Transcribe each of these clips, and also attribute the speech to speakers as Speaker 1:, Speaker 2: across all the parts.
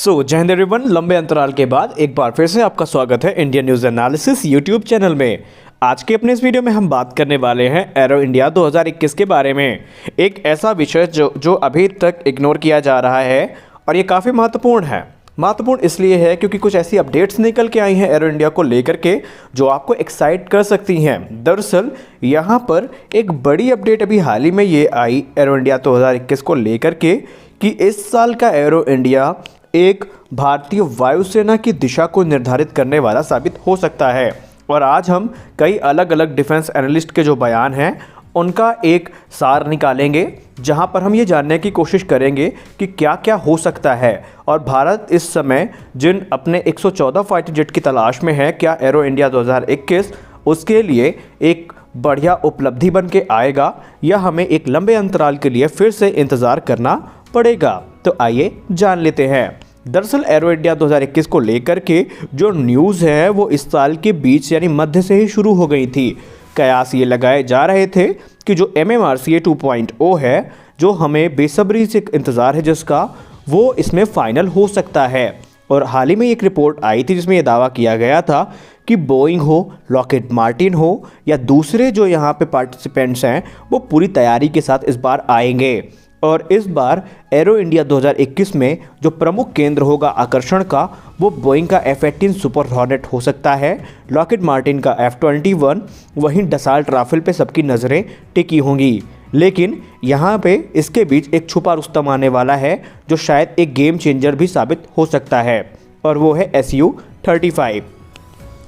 Speaker 1: जय हिंद एवरीवन। लंबे अंतराल के बाद एक बार फिर से आपका स्वागत है Indian news analysis YouTube channel में। आज के अपने इस वीडियो में हम बात करने वाले हैं एरो इंडिया 2021 के बारे में। एक ऐसा विषय जो अभी तक इग्नोर किया जा रहा है और ये काफ़ी महत्वपूर्ण है। महत्वपूर्ण इसलिए है क्योंकि कुछ ऐसी अपडेट्स निकल के आई हैं एरो इंडिया को लेकर के जो आपको एक्साइट कर सकती हैं। दरअसल यहाँ पर एक बड़ी अपडेट अभी हाल ही में ये आई एरो इंडिया 2021 को लेकर के कि इस साल का एरो इंडिया एक भारतीय वायुसेना की दिशा को निर्धारित करने वाला साबित हो सकता है। और आज हम कई अलग अलग डिफेंस एनालिस्ट के जो बयान हैं उनका एक सार निकालेंगे, जहां पर हम ये जानने की कोशिश करेंगे कि क्या क्या हो सकता है और भारत इस समय जिन अपने 114 फाइटर जेट की तलाश में है, क्या एरो इंडिया 2021 उसके लिए एक बढ़िया उपलब्धि बन के आएगा या हमें एक लंबे अंतराल के लिए फिर से इंतज़ार करना पड़ेगा। तो आइए जान लेते हैं। दरअसल एरो इंडिया 2021 को लेकर के जो न्यूज़ है वो इस साल के बीच यानी मध्य से ही शुरू हो गई थी। कयास ये लगाए जा रहे थे कि जो MMRCA 2.0 है, जो हमें बेसब्री से इंतज़ार है जिसका, वो इसमें फ़ाइनल हो सकता है। और हाल ही में एक रिपोर्ट आई थी जिसमें यह दावा किया गया था कि बोइंग हो, लॉकहीड मार्टिन हो या दूसरे जो यहाँ पे पार्टिसिपेंट्स हैं वो पूरी तैयारी के साथ इस बार आएंगे। और इस बार एरो इंडिया 2021 में जो प्रमुख केंद्र होगा आकर्षण का, वो बोइंग का F-18 सुपर हॉर्नेट हो सकता है, लॉकहीड मार्टिन का F-21, वहीं डसाल्ट राफेल पे सबकी नज़रें टिकी होंगी। लेकिन यहाँ पे इसके बीच एक छुपा रुस्तम आने वाला है जो शायद एक गेम चेंजर भी साबित हो सकता है, और वो है Su-35।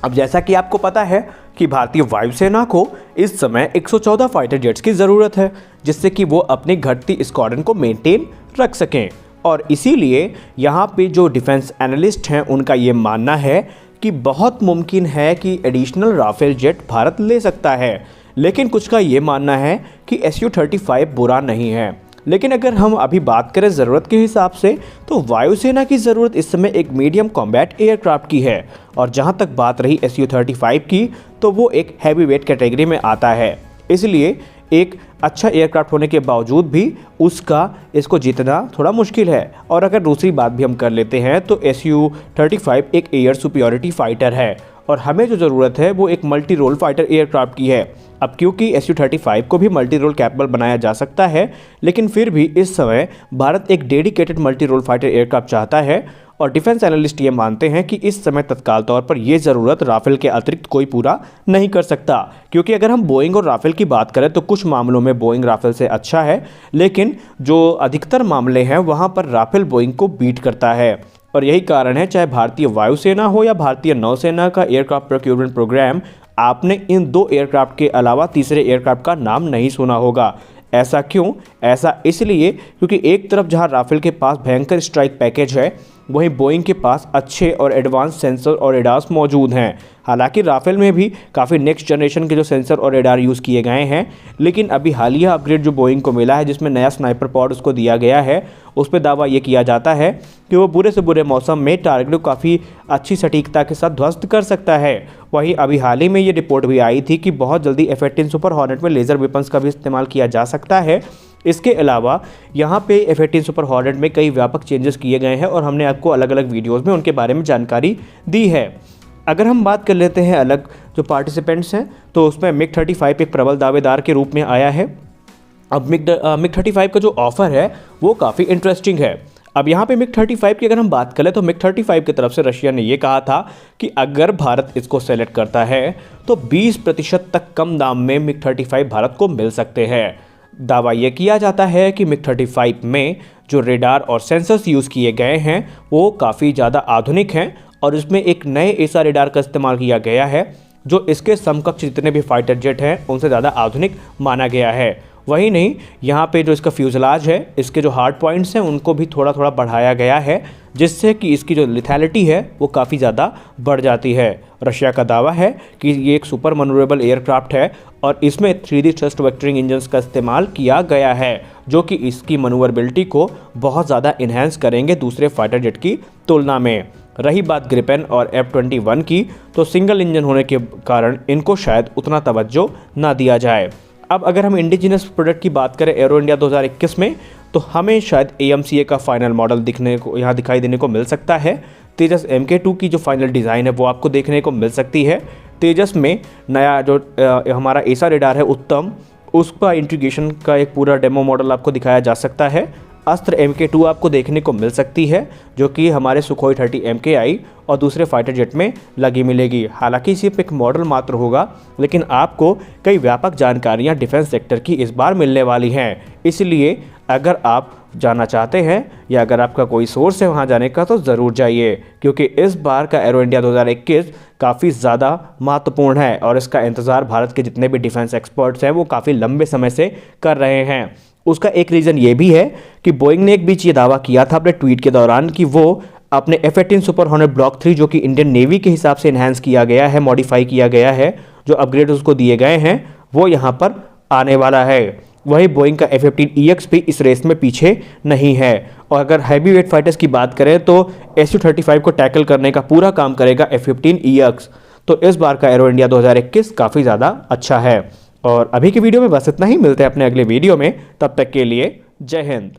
Speaker 1: अब जैसा कि आपको पता है कि भारतीय वायुसेना को इस समय 114 फाइटर जेट्स की ज़रूरत है, जिससे कि वो अपनी घटती स्क्वाड्रन को मेंटेन रख सकें। और इसीलिए यहाँ पे जो डिफेंस एनालिस्ट हैं उनका ये मानना है कि बहुत मुमकिन है कि एडिशनल राफेल जेट भारत ले सकता है। लेकिन कुछ का ये मानना है कि Su-35 बुरा नहीं है। लेकिन अगर हम अभी बात करें ज़रूरत के हिसाब से, तो वायुसेना की ज़रूरत इस समय एक मीडियम कॉम्बैट एयरक्राफ्ट की है। और जहां तक बात रही Su-35 की, तो वो एक हैवी वेट कैटेगरी में आता है। इसलिए एक अच्छा एयरक्राफ्ट होने के बावजूद भी इसको जीतना थोड़ा मुश्किल है। और अगर दूसरी बात भी हम कर लेते हैं तो Su-35 एक एयर सुपीरियरिटी फाइटर है और हमें जो ज़रूरत है वो एक मल्टी रोल फाइटर एयरक्राफ्ट की है। अब क्योंकि Su-35 को भी मल्टी रोल कैपेबल बनाया जा सकता है, लेकिन फिर भी इस समय भारत एक dedicated multi role fighter aircraft चाहता है। और डिफेंस एनालिस्ट ये मानते हैं कि इस समय तत्काल तौर पर ये ज़रूरत राफेल के अतिरिक्त कोई पूरा नहीं कर सकता। क्योंकि अगर हम बोइंग और राफेल की बात करें तो कुछ मामलों में बोइंग राफेल से अच्छा है, लेकिन जो अधिकतर मामले हैं वहाँ पर राफेल बोइंग को बीट करता है। और यही कारण है, चाहे भारतीय वायुसेना हो या भारतीय नौसेना का एयरक्राफ्ट प्रोक्योरमेंट प्रोग्राम, आपने इन दो एयरक्राफ्ट के अलावा तीसरे एयरक्राफ्ट का नाम नहीं सुना होगा। ऐसा क्यों? ऐसा इसलिए क्योंकि एक तरफ जहां राफेल के पास भयंकर स्ट्राइक पैकेज है, वहीं बोइंग के पास अच्छे और एडवांस सेंसर और रेडार्स मौजूद हैं। हालांकि राफेल में भी काफ़ी नेक्स्ट जनरेशन के जो सेंसर और रेडार यूज़ किए गए हैं, लेकिन अभी हालिया अपग्रेड जो बोइंग को मिला है जिसमें नया स्नाइपर पॉड उसको दिया गया है, उस पर दावा ये किया जाता है कि वो बुरे से बुरे मौसम में टारगेट को काफ़ी अच्छी सटीकता के साथ ध्वस्त कर सकता है। वहीं अभी हाल ही में ये रिपोर्ट भी आई थी कि बहुत जल्दी F-18 सुपर हॉर्नेट में लेज़र वेपन्स का भी इस्तेमाल किया जा सकता है। इसके अलावा यहाँ पे F-18 सुपर हॉर्नेट में कई व्यापक चेंजेस किए गए हैं और हमने आपको अलग अलग वीडियोज़ में उनके बारे में जानकारी दी है। अगर हम बात कर लेते हैं अलग जो पार्टिसिपेंट्स हैं, तो उसमें MiG-35 एक प्रबल दावेदार के रूप में आया है। अब MiG-35 का जो ऑफ़र है वो काफ़ी इंटरेस्टिंग है। अब यहाँ पे MiG-35 की अगर हम बात करें तो MiG-35 की तरफ से रशिया ने ये कहा था कि अगर भारत इसको सेलेक्ट करता है तो 20% तक कम दाम में MiG-35 भारत को मिल सकते हैं। दावा यह किया जाता है कि MiG-35 में जो रेडार और सेंसर्स यूज़ किए गए हैं वो काफ़ी ज़्यादा आधुनिक हैं और इसमें एक नए एसा रेडार का इस्तेमाल किया गया है जो इसके समकक्ष जितने भी फाइटर जेट हैं उनसे ज़्यादा आधुनिक माना गया है। वही नहीं, यहाँ पे जो इसका फ्यूजलाज है, इसके जो हार्ड पॉइंट्स हैं उनको भी थोड़ा थोड़ा बढ़ाया गया है, जिससे कि इसकी जो लिथैलिटी है वो काफ़ी ज़्यादा बढ़ जाती है। रशिया का दावा है कि ये एक सुपर मनूवरेबल एयरक्राफ्ट है और इसमें 3D थ्रस्ट वेक्टरिंग इंजन्स का इस्तेमाल किया गया है, जो कि इसकी मनूवरेबिलिटी को बहुत ज़्यादा इन्हेंस करेंगे दूसरे फाइटर जेट की तुलना में। रही बात ग्रिपेन और F-21 की, तो सिंगल इंजन होने के कारण इनको शायद उतना तवज्जो ना दिया जाए। अब अगर हम इंडिजिनस प्रोडक्ट की बात करें एरो इंडिया 2021 में, तो हमें शायद AMCA का फाइनल मॉडल दिखने को यहाँ दिखाई देने को मिल सकता है। तेजस MK2 की जो फाइनल डिज़ाइन है वो आपको देखने को मिल सकती है। तेजस में नया जो हमारा एसा रेडार है उत्तम, उसका इंटीग्रेशन का एक पूरा डेमो मॉडल आपको दिखाया जा सकता है। अस्त्र MK2 आपको देखने को मिल सकती है जो कि हमारे सुखोई 30 MKI और दूसरे फाइटर जेट में लगी मिलेगी। हालांकि सिर्फ एक मॉडल मात्र होगा, लेकिन आपको कई व्यापक जानकारियां डिफेंस सेक्टर की इस बार मिलने वाली हैं। इसलिए अगर आप जाना चाहते हैं या अगर आपका कोई सोर्स है वहां जाने का तो ज़रूर जाइए, क्योंकि इस बार का एरो इंडिया 2021 काफ़ी ज़्यादा महत्वपूर्ण है और इसका इंतज़ार भारत के जितने भी डिफेंस एक्सपर्ट्स हैं वो काफ़ी लंबे समय से कर रहे हैं। उसका एक रीज़न ये भी है कि बोइंग ने एक बीच ये दावा किया था अपने ट्वीट के दौरान कि वो अपने F-18 सुपर हॉर्नेट ब्लॉक 3 जो कि इंडियन नेवी के हिसाब से इन्हांस किया गया है, मॉडिफाई किया गया है, जो अपग्रेड उसको दिए गए हैं वो यहाँ पर आने वाला है। वही बोइंग का F-15EX भी इस रेस में पीछे नहीं है। और अगर हैवी वेट फाइटर्स की बात करें तो Su-35 को टैकल करने का पूरा काम करेगा F-15EX। तो इस बार का एरो इंडिया 2021 काफ़ी ज़्यादा अच्छा है। और अभी की वीडियो में बस इतना ही, मिलते हैं अपने अगले वीडियो में, तब तक के लिए जय हिंद।